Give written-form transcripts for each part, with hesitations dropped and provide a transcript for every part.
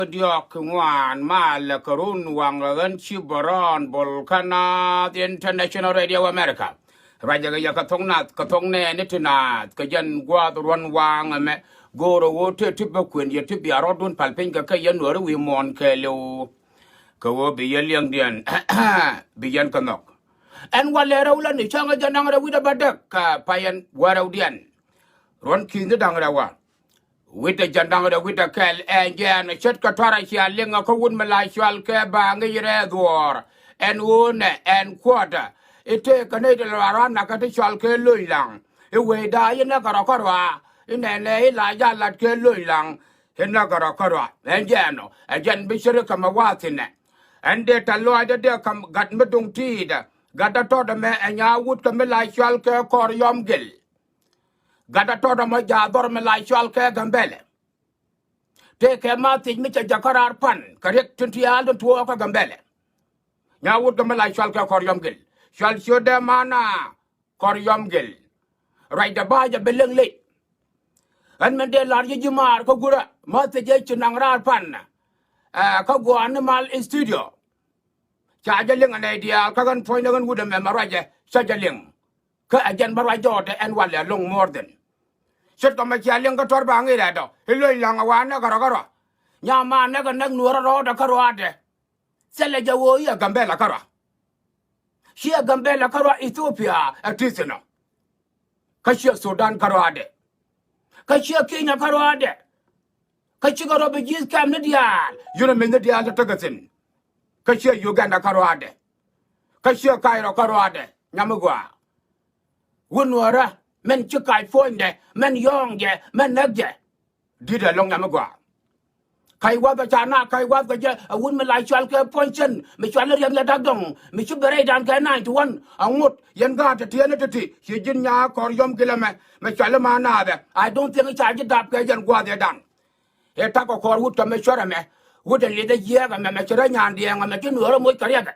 diok ngwan mal karun wang gan chibaran bolkana the International Radio America raja ga katong ne nitinat ka jan gwa ron wang me goro wote tiba kwen ye tibi arodun palpen ka yan Nuer wi mon kelo ka wo bi yeliang dian bi yan kanok en wale rawla ni changa janang ra wida badak ka payan waraw dian ron kin dang rawa wita jandang da wita kel enjen chet ka tara chia linga ko wun mala shwal ke ba ngi re dwor en won en kwata ite ka ne de la na ka te shwal ke luilang e we da yin na ka korwa ine ne la ja la ke luilang hin na ka korwa enjen no enjen bi shire ka mawatine ende ta lo de kam gat medung ti da gata to da me enya wut ka mala shwal ke kor yom gel gada todo mo jador me la shwal ke gambele te ke ma ti mi cha jakarar pan karek tintial do tuo ka gambele nya wut me la shwal ke koryom gel shwal shode mana koryom gel rai da ba ja beleng le an men de lar ji jumar ko gura ma te je chinang rar pan ka go animal studio cha ja ling ane dia ka gan point gan wuda me maraje sa ja ling ka ajan barajo te en wala long more than set ko ma chia ling ka tor ba ngi da do hiloi lang wa na karo nya ma na ga nak Nuer ro da karo ade sele ja wo ya gambela karo shia gambela karo Ethiopia atisino ka shia Sudan karo ade ka shia Kenya karo ade ka shia ro be jis kam ne dia yuna men ne dia ta tagatin ka shia Uganda karo ade ka shia Cairo karo ade nyamugwa wunwara men chikai fonde men yongge men nagje dida long nyamagwa kai wa ba chana kai wa ga je wun me lai chwal ke ponchen me chwal riam la dagdong me chubere dan ke 91 angut yen ga ta tiene ti si jin nya kor yom kilame me chwal ma na be I don't think cha ji dap ke jan gwa de dan e ta ko kor wut me chora me wut le de ye ga me chora nyan de nga me ti Nuer mo kariya ga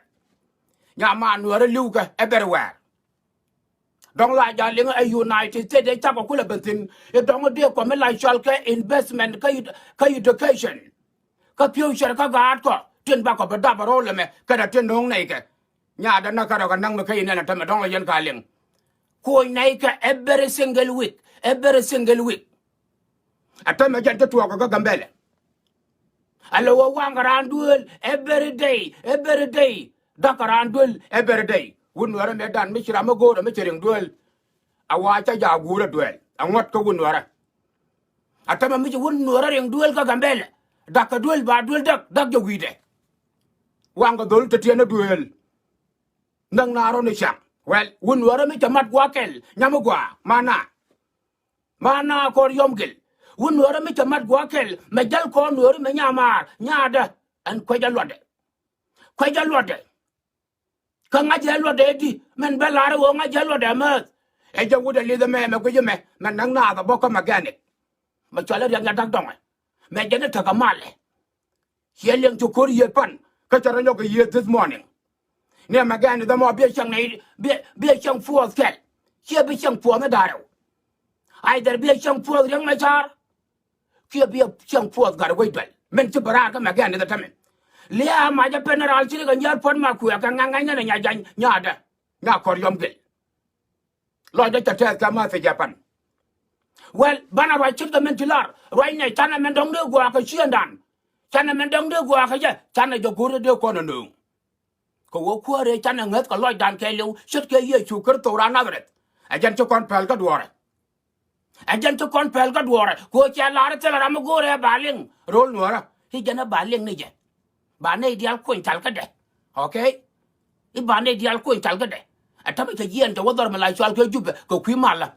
nya ma Nuer liu ga everywhere dong la ja ling a United States de chako kula bentin e dong de ko me la shal ke investment ka education ka future ka gaat ko tin ba ko ba da baro le me ka da tin dong nei ke nya da na ka da nang me ka ina na ta me dong yen ka ling ko nei ka every single week ata me jan ta to ko gambele alo wa wangaran duel every day da karan duel every day Nuer me dan mi chira mo go me chiring duel awa cha ja gura duel angot ko Nuer atama mi Nuer ring duel ka gambele dak ka duel ba duel dak jo wide wang ko dol te tiene duel nang naro ne chang well Nuer mi chamat gwa kel nyamo gwa mana ko yomgel Nuer mi chamat gwa kel me jal ko Nuer me nyamar nyada an ko jalode ka ngajelo de di men belare wo ngajelo de ma e jawu de le me ko jeme men nang na ga boko magane ma chala yang dak dong me jene ta kamale yelen to koriye pan ka tara nyoga ye this morning ne magane da mo be chang nei be chang fuo kel che be chang fuo na daro ai der be chang fuo yang ma char ke be chang fuo gar wei dal men ti bara ka magane da tamen Lia ma ja general chiri ga nyar pon ma ku ka nganga nya nya jan nya da nya kor yom gel lo da ta ka ma fe Japan well bana wa chit ga mentilar roi ne tana men dong de gwa ka chiandan tana men dong de gwa ka ja tana jo gure de ko no ko wo ko re tana ngat ka lo dan ke lu chit ke ye chu kar to ra na gret a jan to kon pel ka duore ko cha la ra tela ram gore baling rol Nuer hi jana baling ne je ba nei dial ko intal ka de okay I ba nei dial ko intal ka de atama ke yen to wador ma la chwal ke jube ko kwi mala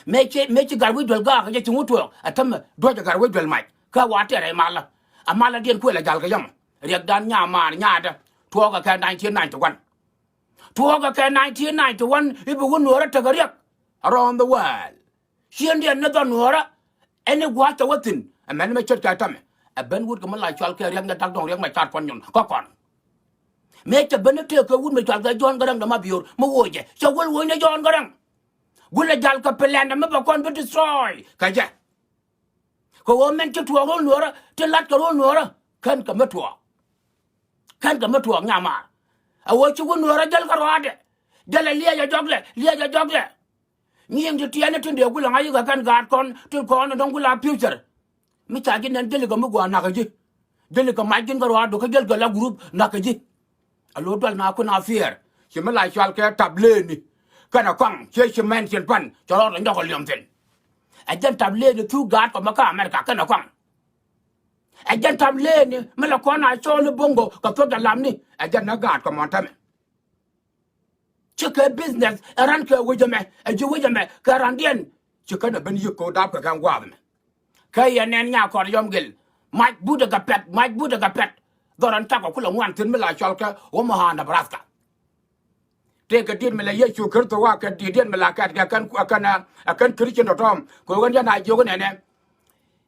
meche garwi dol ga ka je tinguto atama do ja garwi dol mai ka wate re mala amala den ko la gal ka yam riek dan nya mar nya da to ga ka 1991 ibu Nuer ta ga riek around the world hien den na do Nuer ene gwa ta watin amen me chet ka tame a ben wut ko ma la chwal ke riam na tak dong riam ma chat pon nyun ko kon me cha ben te ko wut me chwal ga jon garang da ma biur mo woje cha wol wo ne jon garang gula jal ka pelanda ma ba kon be destroy ka ja ko wo men che tuo ro nuora te lat ko ro nuora kan ka metuo ngama a wo chu nuora dal ka rode dal lia ja jogle nyeng je tiane tunde gula ngai ga kan gat kon tu kon don gula future mi ta gin nan dele ga mu gwa na ka ji dele ka ma gin ga ro do ka gel ga la group na ka ji a lo dal na ko na fier che ma lai chal ke table ni kana kwang che men chen pan cho lo ndo ko liom ten a jan table ni tu gat ko ma ka America kana kwang a jan table ni ma la ko na cho ni bongo ka to da lam ni a jan na gat ko mon tam che business ran ke wujame a ju wujame ka ran dien che kana ben yu ko dab ka kan gwa me ka ya nen nya ko yom gel mai buda ka pet doran ta ko kula wan tin me la chal ka o ma ha na braska te ka din me la yesu kirto wa ka din me la ka kan christian tom ko wan ya na jo ko ne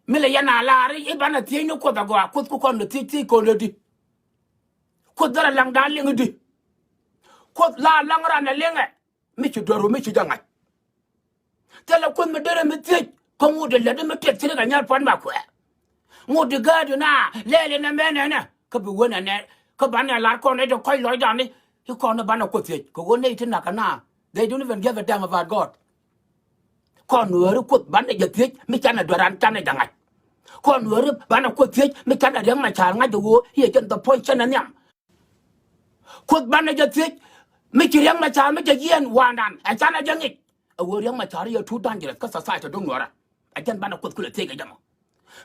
me la ya na la ri e bana ti ni ko da go ko ko no ti ko le di ko dara lang da le ngudi ko la lang ra na le nge mi ci doro mi ci janga te la ko me dere mi ti ko mu de le de mi te ti ga nyar pan ma ko mu de ga de na le na me na ka bi wona ne ka ban ya la ko ne de ko lo da ni you call the banner quote, go native nakana. They don't even give a damn about God. Con Nuer quote banner your pitch, me can a duran can a dangai. Con Nuer banner quote pitch, me can a young my child, I do here get the point and yam. Quote banner your pitch, make your young my child, make a year and one and China young it. A word young my child, you're too dangerous, because society don't know. I can't banner quote could take a jam.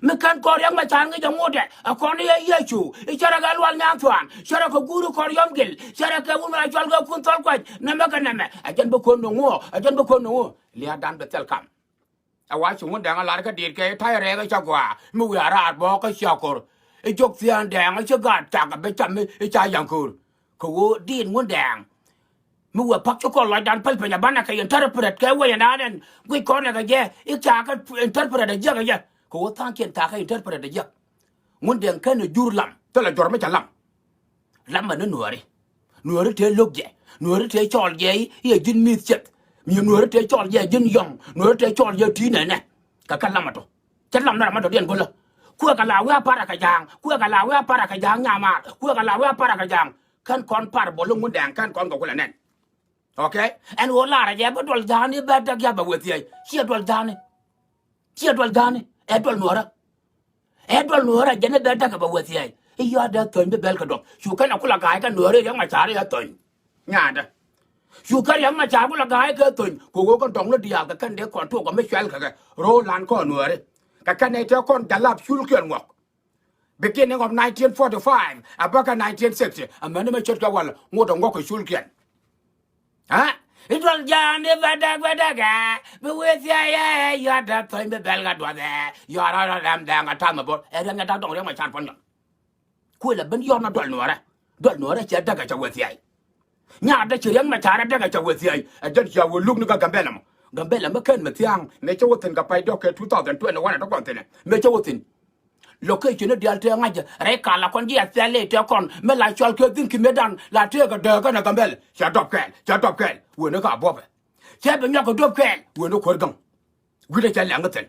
Me kan ko yang ma chang ga ngode a ko ne ye chu I chara ga lwal nyang twan chara ko guru ko yom gel chara ka un ma chal ga kun tol ko na ma ka na me a jan ba ko no ngo a jan ba ko no li dan be tel kam a wa chu ngun dang la ka dir ke thai re ga cha kwa mu ya ra bo ka sha ko e jok fian dang a cha ga ta ga be cham e cha yang ko wo din ngun dang mu wa pak cho ko la dan pal pe na ban ka interpret ke wa na den wi ko na ga ye I cha ka interpret ja ga ye ko tan kien ta ka interpret de jak ngun den kan jur lam to la jor ma cha lam ma nueri te logje nueri te chol je ye jin mi chet mi nueri te chol je jin yong nueri te chol je ti ne ka lam to cha lam na ma do den go la ku ka la wa para ka jang nya ma ku ka la wa para ka jang kan kon par bo lu ngun den kan kon go la nen okay and wo la ra je ba dol dani ba da ya ba we ti chi dol dani Edwal Nuera, Janet Belta of with ye. You are that turn the Belkadok. You can akula guy can Nuera young Machari at turn. Yada. You can young Machabula guy can turn. Who go on Tonga Dia, can they contour of Michel Roland Cornuere. Cacaneta con Dalap Shulkan walk. Beginning of 1945, about 1960, a man of Church Gawal, more than walk a Shulkan. Huh? It was John Vadaga, but with ya, you are that time the Belga was there. You are all of them down a time about, and I don't know my champion. Quilla, but you're not Dolnora. Dolnora, she dagger with ye. Now that you young Matara dagger with ye, and then you will look at Gambellum. Gambellum, McCann, Mathiang, Nature Within Gapai Docker 2021 at the continent. Nature Within. Location of the Alter Reka la Condia, later con, Mela Chalker think Medan, La Tiga Durgan a Gambel, shut up, we're no car bobber. Chabin Yako Dopcan, we're no cordon. We let Langerton.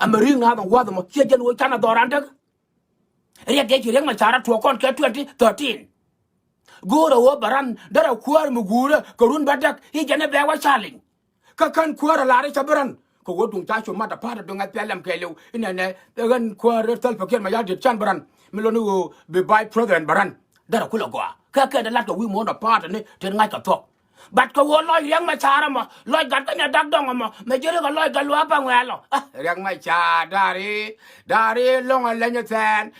A marine have a water, chicken with Canada Doranda. Riek get your young Matara to a con 2013. Go to Wabaran, there are Quar Mugura, Korun Badak, he can never was charling. Kakan Quar Laris Abaran. Ko go tung cha chu ma da pa da dong apelam kelu ina ne gan ko tal paket ma ya de chan baran melonu be by president baran da ku la go ka da la to wi mo da pa ne te ngai ka to bat ko wo loy yang ma chara ma loy gat ka nya dak dong ma me jere ga loy ga lo pa ngelo yang ma cha dari long le nya tan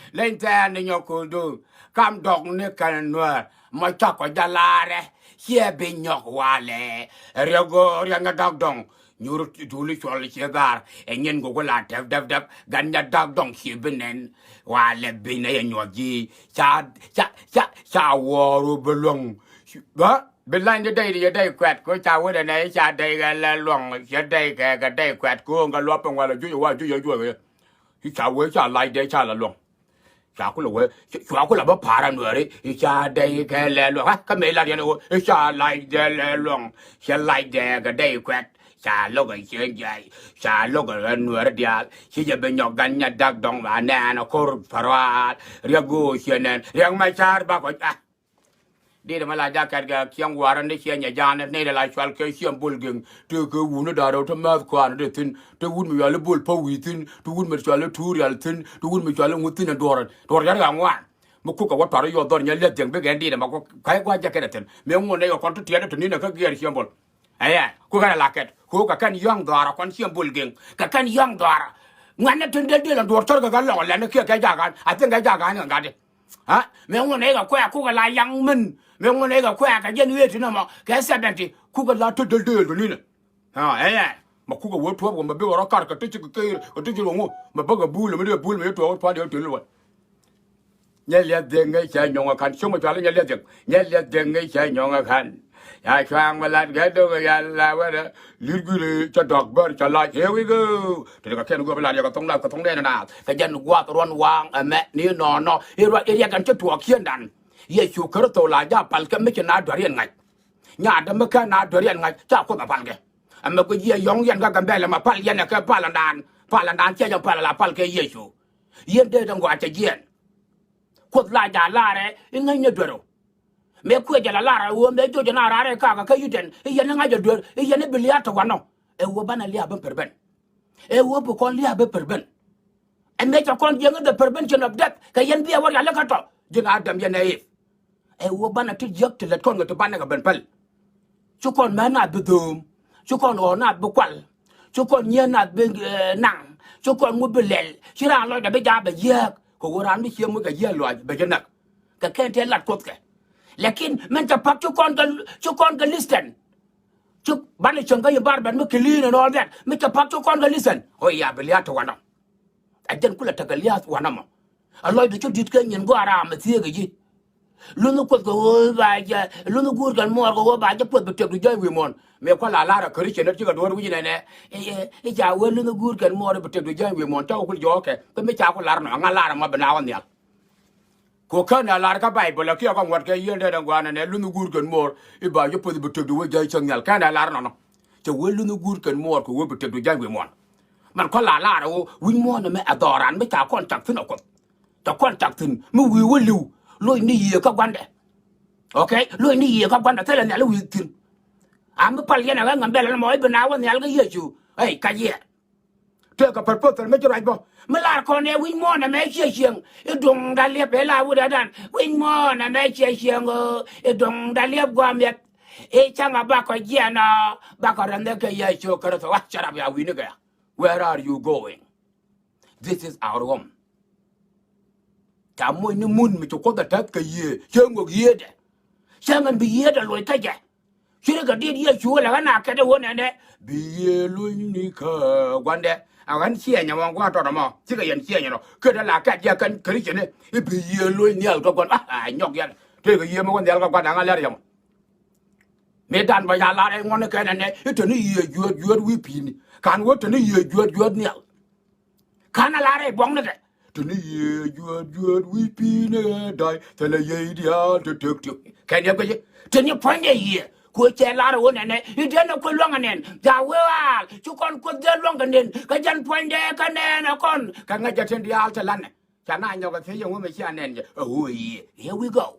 ni nyoko du kam dog ne kan Nuer ma cha ko da lare hie be nyok wale rego yang dak dong Nyuru tuli chol chegar enyen go la dab ganya dag dong hibenen wale bine enyoji cha woru belong ba belan de day kwat ko cha wo de ne cha day ga la long cha day ga day kwat ko ga lo pang wala ju hi cha wo cha lai de cha la long cha ku lo we cha ku la ba para nueri cha day ga la lo ha ka me la de no cha lai de la long cha lai de ga day kwat cha lo cái chuyện vậy cha lo cái nuer dia chỉ giờ bên nhau gan nyɛdak dong mà nè nó kor parwa riɛk go xenen riɛk mai char ba ko đi mà lại ra cái kiang waran đấy kia nhà giang này là lại chọn cái xiêm bulging từ cái vốn đó đâu thằng mà quan đấy tin từ vốn mình là bul pau tin từ vốn mình chọn là turial tin từ vốn mình chọn là ngutin là đor cái nào ngoan mà cũng có vắt vào đor nhà liệt tiếng biết cái đi mà có cái quan chắc cái đấy mình muốn này có con tu tiền đấy nên cái kia xiêm bul ấy cũng cái là cái cũng cái young đor con xiêm bulging cái young đor ngoan nó tin đấy là đor cho cái lọ là nó kia cái giá cái à tiếng cái giá cái nó cái đấy hả mình muốn này có quẹt cũng cái là young mình mình muốn này có quẹt cái dân Việt nó mà cái xe đen thì cũng cái là tôi đỡ rồi nè ấy mà cũng có vốn thuốc mà bây giờ nó cắt cái tích cái lồng mà bắt cái bùi là mới được bùi mới thuốc phá được tiền luôn nhớ liệt tiền ngay chạy nhong khăn xong mà trả lại nhớ liệt tiền ngay chạy nhong khăn ya choang mà lại cái đó cái là vậy đó lít cái cho đọc bớt cho lại here we go thì cái khen của lại cái tông đen nào cái dân qua tuần wang mẹ ni nó rồi cái cho thuốc khiên đàn Yesu Kristo la ja palke me na dorian ngai nya da me ka na dorian ngai cha ko ba palke amma ko ye yong yan ga gambele ma pal yan ka palandan che ja pal la palke Yesu yen de dang wa che yen ko la ja la re ngai ne doro me ko ja la ra wo me jo ja na ra re ka yuten yen ngai ja dor yen bilia to wano e wo bana lia ban perben e wo bu kon lia be perben e me ja kon yen the prevention of death ka yen bia wa la ka to jin adam yen e e wo bana ti jek te let kon to bana ga ben pal chu kon ma na be dum chu kon o na be kwal chu kon nye na be nang chu kon mu be lel chi ra lo da be ja be yek ko wo ran mi chi mu ga ye lo be jenak ka ken te lat kot ke lakin men ta pak chu kon ga listen chu bana chung ga bar ben me clean and all that me ta pak chu kon ga listen o ya be lia to wana a den kula ta ga lia wana ma a lo de chu dit ke nyen go ara ma tie ga ji lunu ko go ba ja lunu gur gan mo go ba ja pot be tek du jay wi mon me ko la ra kri chen ti ga do wi ne e ja we lunu gur gan mo be tek du jay wi mon taw ko jo ke ko me cha ko lar no nga lar ma be na wan ya ko kana lar ka bible ki ko wat ke yen de ngwa ne lunu gur gan mo e ba ja pot be tek du jay chang yal kana lar no no te we lunu gur gan mo ko we be tek du jay wi mon man ko la lar o wi mo ne me adoran me cha kon tak tin ko ta kon tak tin mu wi wo liu lôi ni ye ka gwande okay lôi ni ye ka gwande tele ne lu tin am pal yana ga ngambele mo ibe na won yal ga yesu ai ka ye te ka par potel me jora bo me la ko ne win mo na me che chieng e dong da le pe la wu da dan win mo na me che chieng e dong da le gwa me e changa ba ko ye na ba ko ran de ke yesu ka to wa chara ya wi ne ga where are you going this is our home chả môi nó mun mà chỗ có đặt thắt cái gì chơi ngược gì đấy sang anh bị gì đó lôi tay vậy chứ cái đi chúa là cái nào cái đó này đấy bị lôi ní khờ quan đấy anh chia nhà mong qua đó mà chứ cái anh chia nhà nó cái đó là cái gì cái chuyện này bị lôi ní ở quan nhóc vậy thế cái gì mà quan đấy cái quan đang ăn lại mẹ đàn bây giờ lại ngon cái này cái chuyện này juɔc vi pin can what chuyện này juɔc ní can là lại bóng này tuni ye juɔc vi pin dai tele ye dia te tek tek kan ya cái tuni point ye ko che la ro ne i de na ko longa nen ja we wa chu kon ko de longa nen ka jan point de ka ne na kon ka nga ja ten dia ta lan cha na nya ka fe yo me cha nen oh here we go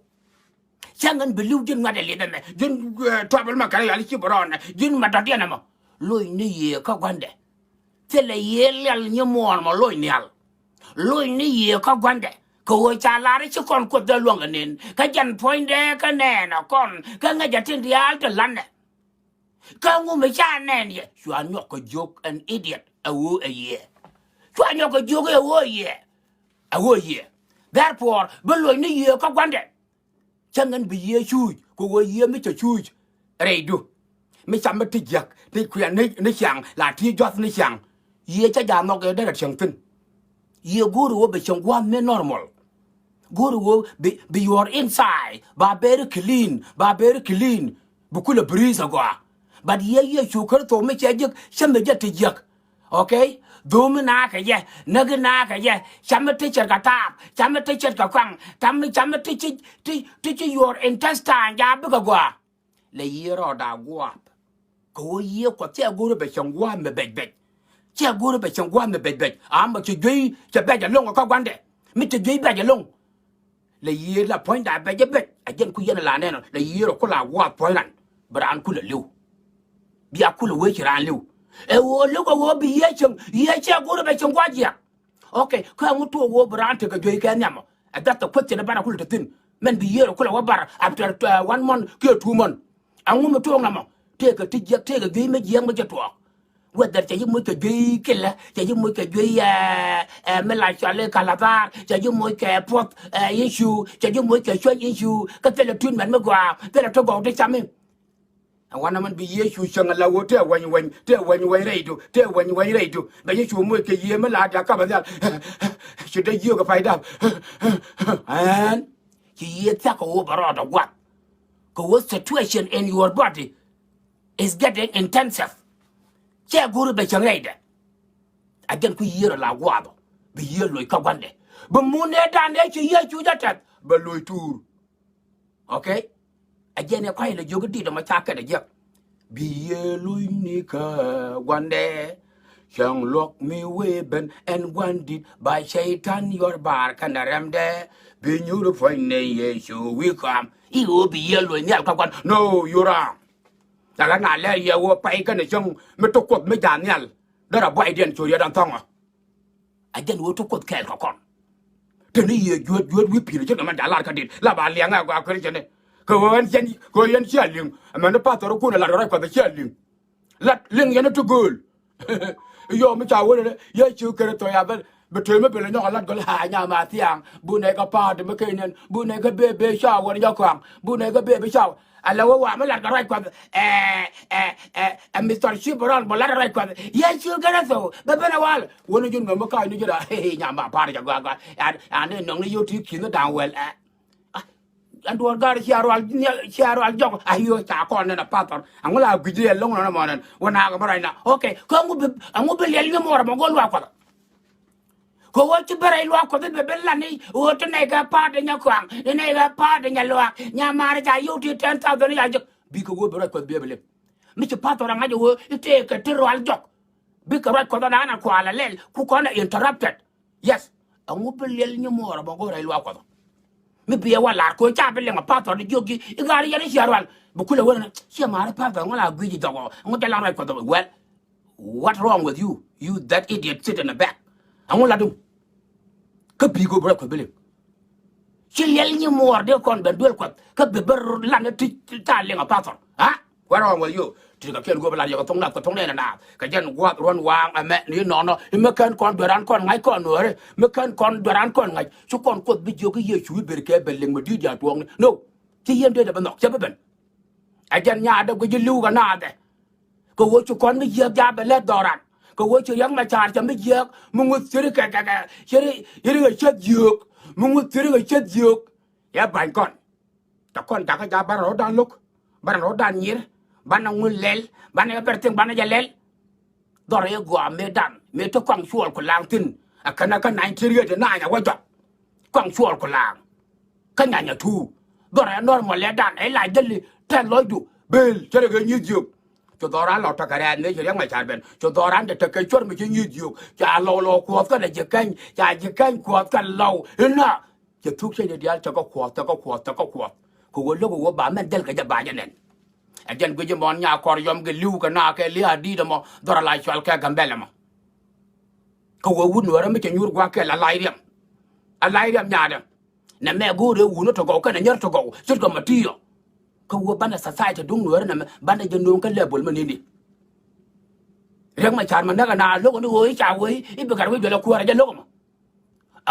changan believe jin ngade le ne jin trouble ma ka ya li chi bron jin ma da dia na ma loy ni ye ka gwande tele ye lel ni mo ma loy ni al lôi ni ye ka gwande ko cha la ri kon ko de long nen ka jan point de ka ne na kon ka nga ja tin dia ta lan ne ka ngu me cha nen ye you are not a joke an idiot awo a ye you are not a joke awo ye therefore be lôi ni ye ka gwande changan bi ye chu ko wo ye me cha chu re du me cha me ti jak ni kwen ni chang la ti jot ni chang ye cha ja no ke de chang tin ye guru wo be changwa me normal guru wo be your inside ba very clean bu kula breeze agwa but ye chukar to me chejik shamme jete jak okay dum na ka ye nag na ka ye shamme teacher ka tap shamme teacher ka kwang shamme teacher your intestine ya bu gwa le ye ro da gwa ko ye ko te guru be changwa me bet che guru be changwa me bet am che gui che be ja long ko gwande mi che gui be ja long le ye la point da be ja bet a jen ku yen la ne no le ye ro ko la wa point lan bran ku le liu bi akulu we chiran liu e wo lu ko wo bi ye che guru be changwa ja okay ko mutu wo bran te ka gui ka nyama a datta ko te na bana ku le tin men bi ye ro ko la wa bar after 1 month ke 2 months angu mutu ngama te ka gui me jeng me ja to whether cha yum ka gui kila cha yum ka gui me la chale kalabar cha yum ka pot issue cha yum ka short issue ka tele tun man me gwa tele to go te chame wana man bi yesu changa la wo te wan reido ba yesu mo ka ye me la da ka ba da shi da yo ka faida and ye ta ko bara da what ko situation in your body is getting intensive che guru be changaida agen ku yero la wado be yelo ka gwande be mune dande che ye chu jatat be loy tour okay agen e kwai le jogdi do ma chaka de je be yelo ni ka gwande chang lok mi we ben and gwandit by shaitan your bar kanaramde be nyuru fo ne yesu we come I go be yelo ni ka gwan no yura là nãy là yêu phải cái này trong mấy tổ quật mấy đàn nhal đó là bảy điện chủ yếu đang thong à anh dân vô tổ quật kẹt có con thế này yêu quý phi chứ mà đã làm cái điện là bà liang à qua cái chuyện này cô anh chia liền mà nó bắt đầu cô là rồi phải chia liền là liền cái nó too good yêu mấy cháu này yêu chú cái tôi à bên chơi mấy bên là nhỏ lát có là nhà mà thiang bu này có pa thì mấy cái này bu này có bê sao còn nhau quảng bu này có bê sao ala wa ma la garai kwa Mr. Shibran bola garai kwa ya chu gara so ba bana wal woni jun ma ka ni jira nya ma pa ja gwa ane nong ni youtube kin da wel and one gar chiaro al jog ayo ta ko na pator angula gidi long na mo nan wona ga barai na okay ko ngu be lel ni mo ra mo gol wa ko ko wo ci bare lo ko be bella ni wo to ne ga pa de nya kwang ne ga pa de nya lo nya mara ja yu ti 10,000 ya jok bi ko wo bare ko be bele mi ci pa to ra nga jo te ka te ro al jok bi ko ra ko da na ko ala lel ku ko na interrupted yes amu be lel ni mo ra go ra lo ko mi bi wala ko cha be le ma pa to de jogi igari ya ni sharwal bu kula wona ci mara pa to ngala gwi do ngo de la ra ko do well what wrong with you that idiot sit in the back amu la dum ka bigo bra ko bele ci lel ni mor de kon ben duel ko ka be ber lan ti ta le nga pator ha what wrong with you ti ka ken go bla yo ko tong ne na ka jen go ron wang ame ni no me kan kon doran kon ngai kon nuer me kan kon doran kon ngai chu kon ko bi jo ko ye chu ber ke bel le di ja tuong no ti yem de ba nok che ben a jen nya da ko ji lu ga na de ko wo chu kon mi ye ja be le doran ko wo chu yang ma char cha mi ye mu ngu siri ka siri yiri ga chet yuk mu ngu siri ga chet yuk ya ban kon ta kon da ka ja ba ro dan luk ba ro dan nyir ba na ngu lel ba na berting ba na ja lel do re go me dan me to kwang chuol ko lang tin a kana ka 90 de na nya wa jot kwang chuol ko lang ka nya tu do re normal le dan ai lai deli 10 du bel chere ga nyi yuk cho đó ra lọt ta cái này cho riêng mày chả bên cho đó ra để ta cái chuột mình chỉ như diều chả lâu kuoth cái này chỉ canh kuoth cái lâu thế nào chỉ thuốc xây để cho có kuoth của lúc của bà mình del cái bà này anh dân cái món nhà còi yom cái lưu cái na cái lia đi đó mà đó là lại cho cái gambel mà của uốn nữa mới chỉ nhur qua cái là lại điểm nhà đó nè mẹ gu để uốn nó cho cái này nhớ cho cậu chút còn mà tiêu ko wo bana society dung nuer na bana je non ka lebol manini rek ma char man daga na logo ni wo cha wo I be gar wo de la kuara je logo ma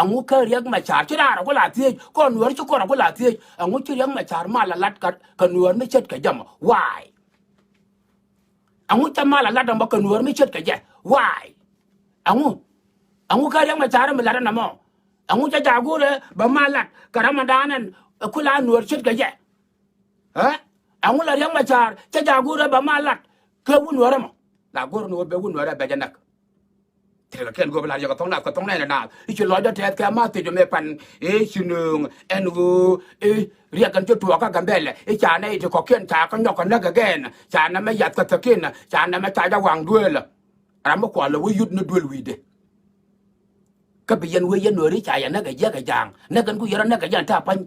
angu ka rek ma char chira ko la tie ko nuer chu ko la tie angu chi rek ma char ma la lat ka nuer me chet ka jam why angu ta ma la lat ba ka nuer me chet ka je why angu ka rek ma char ma la na mo angu cha ja go re ba ma lat ka ramadanan kula nuer chet ka je angu la yang machar cha ja gura ba malat ke wun wara mo la gura no be wun wara be janak thì là khen go bla ya ka tong na i chi lo da te ka ma te me pan e chinung enu e riɛkกันตัวก็กันเบลไอ้จานไอ้ที่ขอเขียนชาก็ยกกันนักแกนจานนั้นไม่หยัดก็ตะกินจานนั้นไม่ตายจะวางด้วยล่ะรำมากกว่าเลยว่ายุดนึกด้วยวีเดก็ไปยันเวียนหน่วยริจายนักแยกกันอย่างนักกันกูยันนักกันถ้าเป็น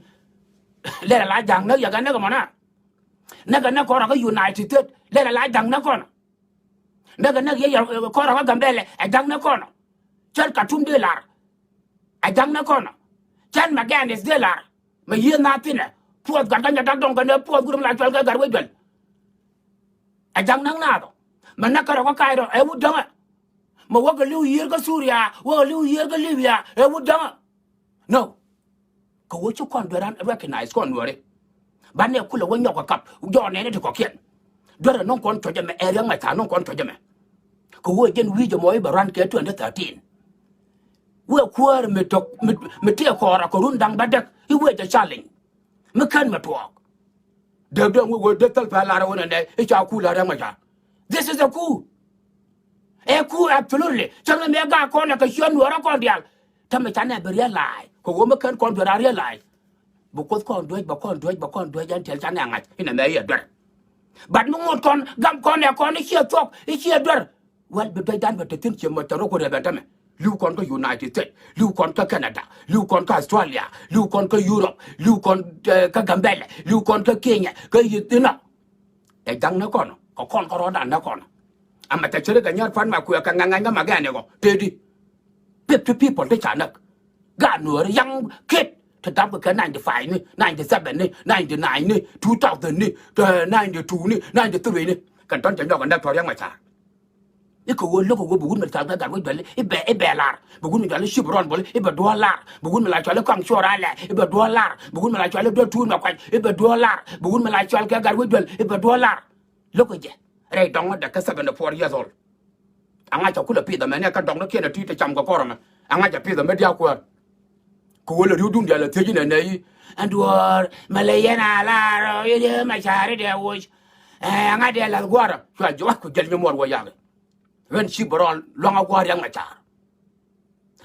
เล่นหลายอย่างนักอย่างนักมันนะนักกันนักคนเราก็อยู่ในที่เด็ดเล่นหลายอย่างนักคนนักกันนักอย่างคนเราก็กันเบลไอ้จังนักคนฉันกัดทุ่มด้วยล่ะไอ้จังนักคนฉันมาแกนเดือดล่ะมาเยี่ยมนาทีน่ะพวกกันจะดักดงกันเนี่ยพวกกูทำลายจอลกันกันไว้ด้วยไอ้จังนั่งหน้าต่อมันนักการก็กลายเป็นไอ้วุฒิดังอ่ะมาว่ากันลิวเยียร์ก็ซูเรียว่าลิวเยียร์ก็ลิเบียไอ้วุฒิดังอ่ะ no ก็ว่าชุกคนด้วยนั้น recognize คนด้วยบ้านเนี่ยคุณเราว่าหยอกกับย้อนเนี่ยที่ขอเขียนด้วยน้องคนช่วยจะมาเรื่องไม่ถามน้องคนช่วยจะมาก็ว่าเย็นวิจมวยบารันเกตุอันเดอร์13ว่าควรไม่ตกไม่เที่ยวคอร์ก็รุ่นดังบัดดักที่ว่าจะชาลิงไม่ขึ้นมาถูกเดี๋ยวว่าเดี๋ยวตั้งแต่ลาเราเนี่ยไอ้เจ้าคู่ลาเราไม่ใช่ this is a coup ไอ้คู่ absolutely จังเลยเมกาคนก็ชวนหัวเราคนเดียวทำไมฉันเนี่ยไปเรียนลายก็ว่าไม่ขึ้นคนเดียวเรียนลายบุคคลคนด้วยยันเถียงฉันยังไงที่ไหนไม่เยอะด้วยบัดมึงหมดคนกำคนเนี่ยคนไอ้เชี่ยจอกไอ้เชี่ยด้วยวันไปได้ด้านไปถึงเชียงใหม่จะรู้คนเดียวแบบนั้นลูกคนก็ยูไนเต็ดสเตทส์ลูกคนก็แคนาดาลูกคนก็ออสเตรเลียลูกคนก็ยุโรปลูกคนก็กัมพูชาลูกคนก็เคนยาก็ยุตินะไอ้ดังนักคนก็คนก็รอดันนักคนอามาแต่เชื่อกันยอดฟันมาคุยกันงานก็มาแก่เนี่ยก็เดี๋ยวดิเป๊ะพี่ผลที่ฉันนักกาหนัวยังคิดถ้าดับก็แค่95นี่97นี่99นี่2000นี่92นี่93นี่กันตอนจะยอกันได้พอยังไม่ช้านี่ก็วนแล้วก็วนบุญมันทางการวิ่งไปเลยไอ้เบลลาร์บุญมันจะเล่นชิบรอนบอลไอ้เบลดอลลาร์บุญมันไล่ชวนแล้วกังชัวร์อะไรไอ้เบลดอลลาร์บุญมันไล่ชวนแล้วเดือดทุนมาควายไอ้เบลดอลลาร์บุญมันไล่ชวนการวิ่งไปไอ้เบลดอลลาร์แล้วก็เจ๊ไอ้ดองเด็กก็74 years old อังอาจะคุยกับพี่แต่แม่เนี่ยก็ดองนักเขียนที่จะจำก็รอมาอังอาจะพี่แต่ไม่เดียวกว่ากูเลยดูดุนเดียวเลยเที่ยงเนี่ยอันดัวมาเลยนะล่ะเราเยอะมาชาร์เดียวอังอาเดียวละกว่าช่วยจ้ากูเจริญมัวว่าอย่างเงินชิบรอนลวงเอากว่ายังมาจาร์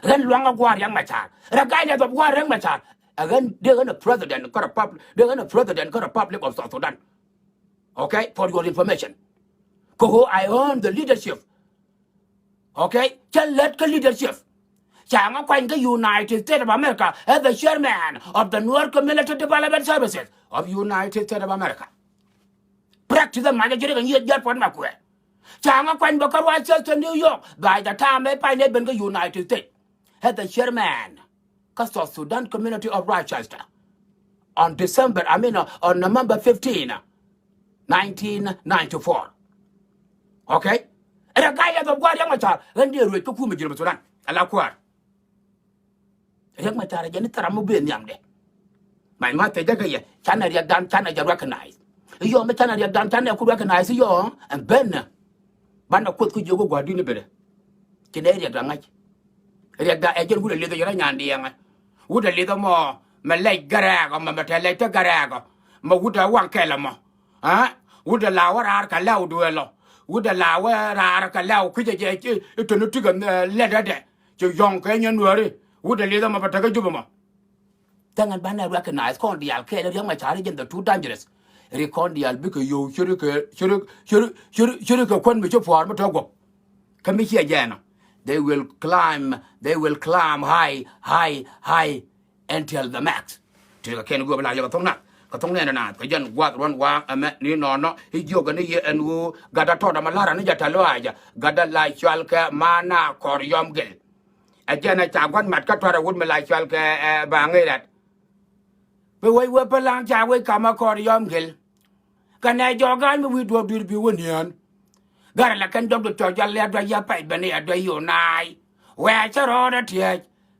เงินลวงเอากว่ายังมาจาร์ระกายเนี่ยตัวกว่ายังมาจาร์เงินเดือน president ก็รับ president ก็รับ public of South Sudan okay for your information ก็ I own the leadership okay ฉัน lead ก็ leadership ฉันก็เป็นก็ United States of America as the chairman of the Nuer Community Development Services of United States of America practice มันจะเรียกกันยืดผลมากกว่าจางก็เป็นบอกว่าว่าเจ้านิวยอร์กบ่ายแต่ถ้าไม่ไปเนี่ยเป็นก็ยูไนเต็ดสเตทส์ as the chairman ก็ South Sudan Community of Rochester on November 15 1994 โอเคแล้วก็ยังบอกว่ายังมาจ่าเงินเดือนรวยก็คู่มาจีนมาสุดนั้นอะไรกว่ายังมาจ่าอะไรนี่ตรามุเบียนอย่างเดียวไม่มาแต่ยังไงฉันเรียกดันฉันจะ recognize ยอมไม่ฉันเรียกดันฉันเนี่ยคุณ recognize ยอม and Benบ้านเราคุยอยู่ก็กว่าดีนี่ไปเลยจะได้เรียกดังไงเรียกได้เอเจนต์กูเลยจะยังงานดียังไงกูเลยต้องมาเล่กระแรกมาเทเล่กระแรกมากูจะวางแค่ละมากูจะลาวรากันแล้วด้วยหรอกูจะลาวรากันแล้วคือจะตัวนึกถึงเล่นได้จะยองแค่ยันด้วยกูจะต้องมาทำกันจุ๊บมาแต่งานบ้านเรา recognize คนเดียวแค่เรื่องมาใช้ยัน the too dangerous recondial because you shouldคนไม่ชอบฟอร์มมาทั้งหมดเขาไม่เชื่อแย่นะ they will climb high until the max ที่ก็แค่นู้นเวลาอย่างก็ต้องแน่นอนก็ยันวาดร้อนวางแม่นี่นอนเนาะฮิโยกันนี่เอ็นวูกาดาทอดมาลารานี่จะทะเลาะจ้ะกาดาไลชวัลแกมานาคอริยอมเกลไอ้เจ้าในจากวันมัดก็ทอดอาวุธมาไลชวัลแกบางไงล่ะไปไว้พลังจากไว้กามาคอริยอมเกลกันไอ้จอกันไม่วิดวัวดูดิวันนี้การละกันดอกจอจัลเลียดวยาไปบันเนี่ยดวยอยู่นายแหวชะรอระเทีย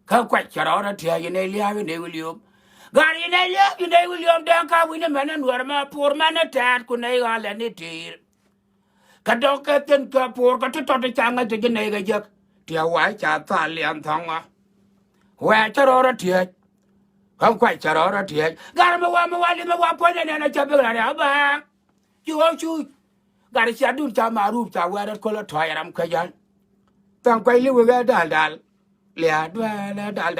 เขาแกวชะรอระเทียอยู่ในเลี้ยวินเดวิลิอมการอยู่ในเลี้ยวินเดวิลิอมเดินข้าวินแม่นั่นวัวมาปูร์แม่นั่นแทนคุณในกาลนี่ทีกันดอกกันเต็นกับปูร์กันทุกตอนที่จางกันจะกินในกันยักเที่ยวไว้จ่าตาเลี้ยมทองอ่ะแหวชะรอระเทียเขาแกวชะรอระเทียการมาว่าลิมาว่าพ่อเนี่ยนะจะเป็นอะไรบ้างจู่การเสียดุนจะมารูปจะว่ารัดคนละถอยรำขยัน tang quay lưu ga dal lia dwa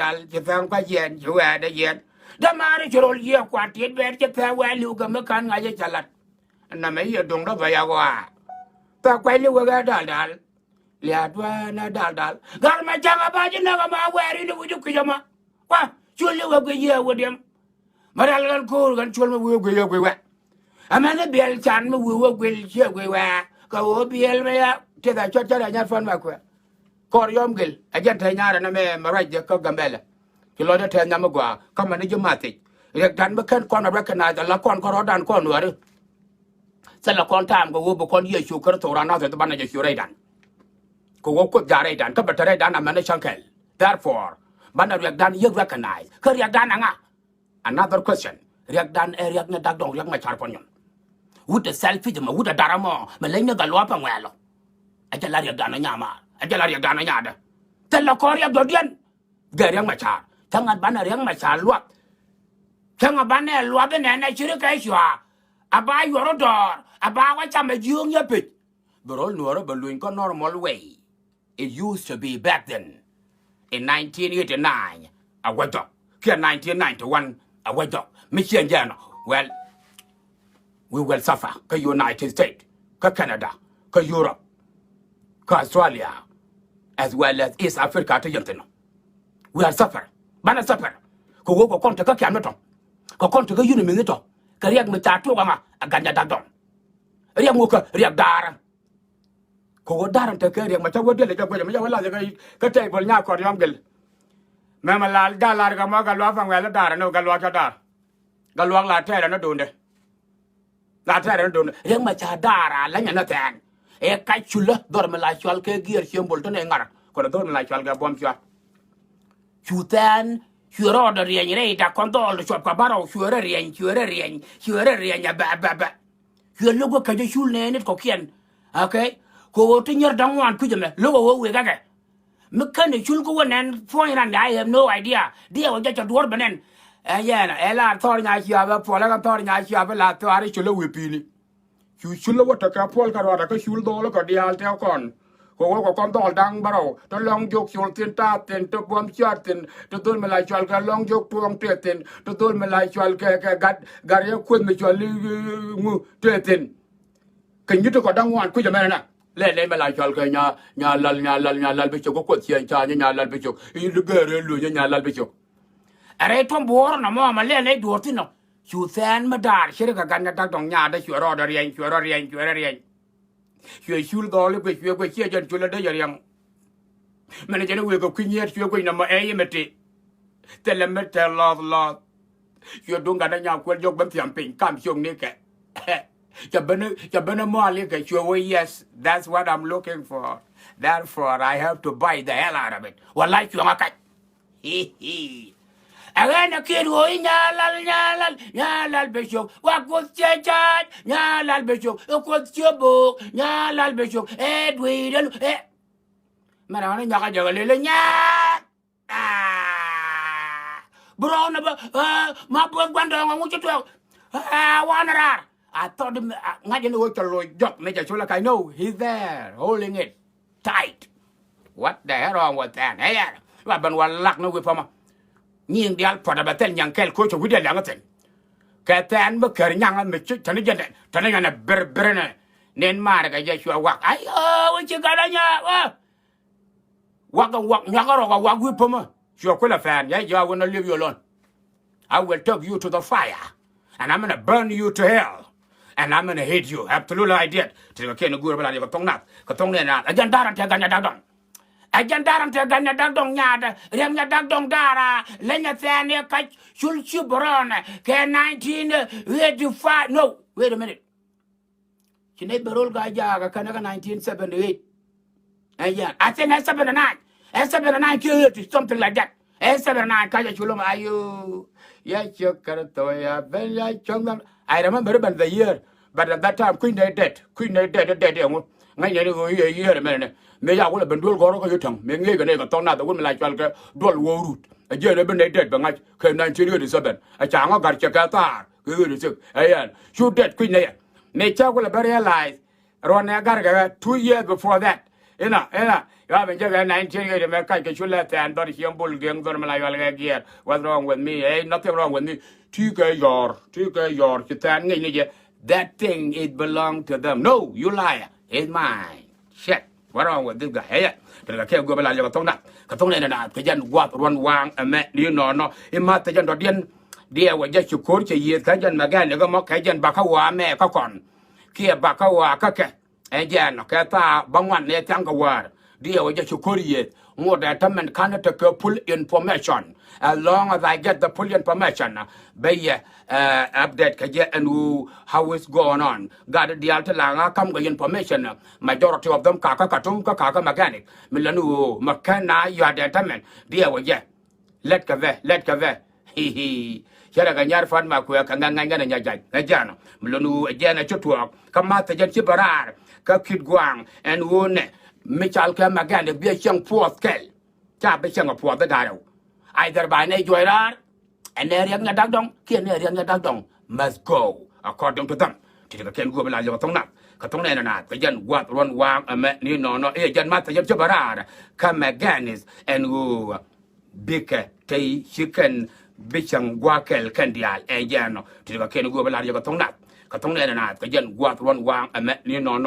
dal je tang pa yen ju wa da yen da ma ri choro ye kwa ti be je ta wa lưu ga me kan nga je chalat na me ye dong da ba ya wa tang quay lưu ga dal lia dwa dal gar ma changa ba je na ma wa ri nu ju kujama wa chu lưu ga ye wo dem maral gal ko gan chol ma wo ye wa amana bel chan ma wo che wa ka wo bel me ya te da cho da nya fan ma ko kor yom gel ajan ta nya na me maraj ko gambela ki lo da te nya ma gwa ka man je mati rek dan ba kan kon ra kana da la kon ko rodan kon war sa la kon tam go wo kon ye shu kar to ra na da ban je shu rai dan ko wo ko ja rai dan ka ba ta rai dan amana chankel therefore ban rek dan ye recognize ka rek dan nga another question rek dan rek na dak dong rek ma char pon yon would the selfie ma would the daramo ma lenya galwa pa ngalo ajala rek dan nya ma ajala rek dan nya da te la ko rek do dien ga rek ma char tangat ban rek ma char luak tanga ban ne luak ne na chire kai shwa aba yoro dor aba wa chama yung ya pit bro Nuer ba luin ko normal way it used to be back then in 1989 a wajo ke 1991 a wajo mission jano well we will suffer ka United States ka Canada ka Europe ka Australia as well as East Africa to yenteno we are suffer bana suffer ko go ko konta ka kyamno to ko konta ka yuni mi to ka riak mi ta to ma aganya dadon riak mo ka riak dara ko go dara ta ka riak ma ta wode le ka go ma ya wala ka tay bol nya ko yom gel mema la dalar ga ma ga lo fa ngala dara no ga lo ka dar ga lo la ta na donde la ta na donde riak ma cha dara la nya na tan e ka chula dor ma la chwal ke gier symbol to ne ngar ko dor ma la chwal ga bom chwa chutan churo da rien re da kontol chop ka baro chure rien ya ba chue logo ka je chul ne net ko kien okay ko to nyer dangwan ku jeme logo wo we ga ga me kan chul ko wonen point ran I have no idea dia wo ja dor benen ya na ela tor nya chia ba pola ka tor nya chia ba la to ari chulo we pini chulo wo ta ka pol ka ra ka chul do lo ka dial te kon ko kon dol dang baro to long jok chul tin ta tin to bom chat tin to dol me la chal ka long jok tuong te tin to dol me la chal ka gat gar ya kun me chal ngu te tin kin yitu ko dang wan ku je me na le me la chal ka nya lal be chok ko tien cha nya lal be chok i de gere lu nya lal be chok are to bor na mo ma le do tin no chu san ma dar shire ka gan dak dong nya da chu ro da rien chue chul do le chue ko chia jan chula da yang mena jene we ko kunyer chue ko na ma e yemeti telemeter la chue dung ga da nya ko jok bam tiam pin kam chung ni ke ja bene mo ali ke chue we yes that's what I'm looking for therefore I have to buy the hell out of it wallahi chue ngakai agana kiru nyalal beshok wa ko chechat nyalal beshok ko chobo nyalal beshok dwi del mara wana nyaka jagale nya bro na ba ma bo gwando ngu chito wana rar I thought ngaje no cholo jok me chola kai no he's there holding it tight what the hell wrong with that hey wa ban walak no we fama nhìn đi al pada batel nyang kel ko cho widel yang ten ka tan ba ker nyang me chu tan jende tan yana ber ne nen mar ga je chwa wak ai o chi ga da nya wak nya ga ro ga wak wi poma chwa ko la fan ya ja wanna leave you alone I will take you to the fire and I'm going to burn you to hell and I'm going to hate you absolutely I did to ke no gura bala ni ko tong ne na ajan daran te ga nya da don ajan daran te ga nya da dong nya da rem nya da dong dara lenya thane ka chul chubron ke 1985 no wait a minute kine berol ga ja ga kana 1978 yeah I think 79 ke something like that 79 ka ja chulum ayu ya chokarto ya ben ya chongam I remember about the year but at that time queen dead ngai ne go year me ya wala ben dol goro ko yutang me ngai ga ne ga tona da wala la chal ga dol wo root a je ne ben dead ba ngai ke 1987 a changa gar che ka tar ke ri sik ayan shoot that queen ne me cha wala realize ron ya gar ga 2 years before that Ya ben jaga 19 me kai ke chula tan dor hiam bul geng dor malay wal ge what's wrong with me? Hey, nothing wrong with me. Tu ke yor chitan ngi ni je. That thing it belong to them. No, you liar. It's mine. Shit. What wrong with this guy? Hey, terga ke go bala yo tong na. Ka tong ne na ke jan gwat ron wang me ni no no. I ma te jan do dien dia wa ja chukur che yet ka jan magan ne go mo ka jan ba ka wa me ka kon. Kia ba ka wa ka ke. E jan ka ta bangwan ne tang ka war. Dia wa ja chukur yet. More that man can't take pull information. As long as I get the pull information, be update kaje and how it's going on. Got the alta langa come the information. Majority of them kaka katum kaka mechanic. Milanu makana you are the tamen. Dia wa ja. Let kave. He. Yara ganyar fan ma kuya kanga nganga nya jaj. Ajana. Milanu ajana chutwa. Kamata jan chibarar. Ka kid guang and wone. Michal ke magan be chang puoth kel cha be chang puoth da daro either by ne joirar and ne riɛk nyɛdak dong ke ne riɛk nyɛdak dong must go according to them ti ka ken go bela yo tong na ka tong ne na ka jan gwat ron wang ame ni no e jan ma ta jan chabarar ka maganis and go big tay chicken be chang gwa kel kan dial e jan no ti ka ken go bela yo tong na ka tong ne na ka jan gwat ron wang ame ni no